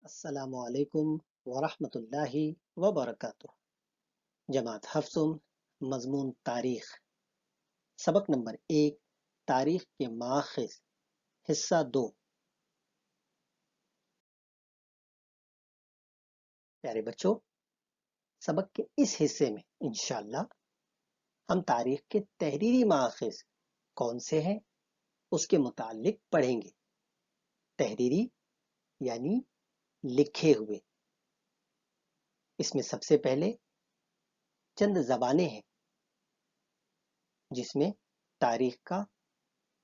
السلام علیکم ورحمۃ اللہ وبرکاتہ۔ جماعت حفظم، مضمون تاریخ، سبق نمبر 1، تاریخ کے ماخذ، حصہ 2۔ پیارے بچوں، سبق کے اس حصے میں انشاءاللہ ہم تاریخ کے تحریری ماخذ کون سے ہیں اس کے متعلق پڑھیں گے۔ تحریری یعنی لکھے ہوئے۔ اس میں سب سے پہلے چند زبانیں ہیں جس میں تاریخ کا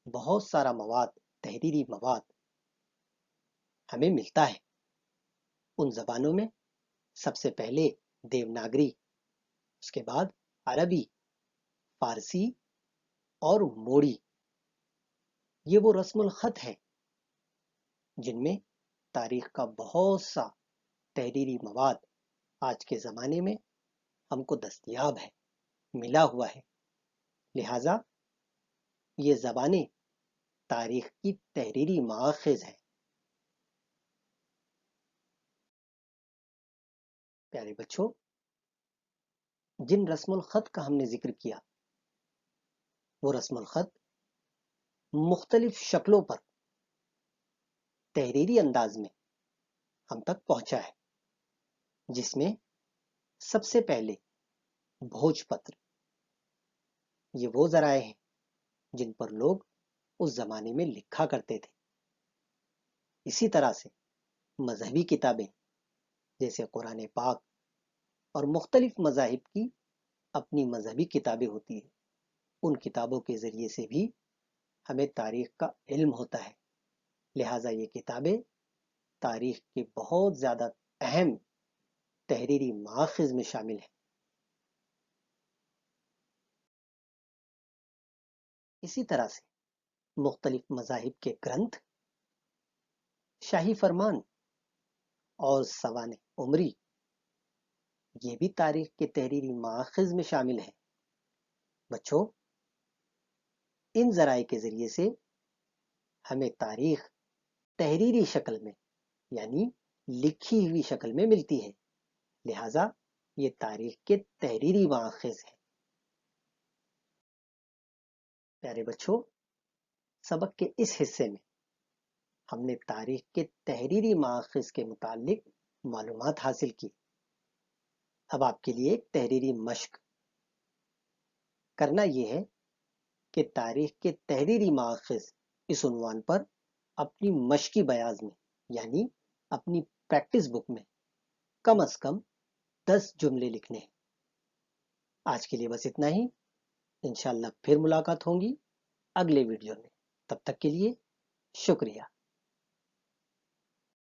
بہت سارا مواد، تحریری مواد ہمیں ملتا ہے۔ ان زبانوں میں سب سے پہلے دیوناگری، اس کے بعد عربی، فارسی اور موری۔ یہ وہ رسم الخط ہے جن میں تاریخ کا بہت سا تحریری مواد آج کے زمانے میں ہم کو دستیاب ہے، ملا ہوا ہے۔ لہٰذا یہ زبانیں تاریخ کی تحریری ماخذ ہیں۔ پیارے بچوں، جن رسم الخط کا ہم نے ذکر کیا وہ رسم الخط مختلف شکلوں پر تحریری انداز میں ہم تک پہنچا ہے، جس میں سب سے پہلے بھوج پتر۔ یہ وہ ذرائع ہیں جن پر لوگ اس زمانے میں لکھا کرتے تھے۔ اسی طرح سے مذہبی کتابیں جیسے قرآن پاک اور مختلف مذاہب کی اپنی مذہبی کتابیں ہوتی ہیں، ان کتابوں کے ذریعے سے بھی ہمیں تاریخ کا علم ہوتا ہے۔ لہٰذا یہ کتابیں تاریخ کے بہت زیادہ اہم تحریری ماخذ میں شامل ہیں۔ اسی طرح سے مختلف مذاہب کے گرنتھ، شاہی فرمان اور سوانح عمری، یہ بھی تاریخ کے تحریری ماخذ میں شامل ہیں۔ بچوں، ان ذرائع کے ذریعے سے ہمیں تاریخ تحریری شکل میں یعنی لکھی ہوئی شکل میں ملتی ہے۔ لہٰذا یہ تاریخ کے تحریری ماخذ ہیں۔ پیارے بچوں، سبق کے اس حصے میں ہم نے تاریخ کے تحریری ماخذ کے متعلق معلومات حاصل کی۔ اب آپ کے لیے ایک تحریری مشق کرنا یہ ہے کہ تاریخ کے تحریری ماخذ اس عنوان پر اپنی مشقی بیاض میں یعنی اپنی پریکٹس بک میں کم از کم 10 جملے لکھنے ہیں۔ آج کے لیے بس اتنا ہی۔ انشاءاللہ پھر ملاقات ہوگی اگلے ویڈیو میں۔ تب تک کے لیے شکریہ۔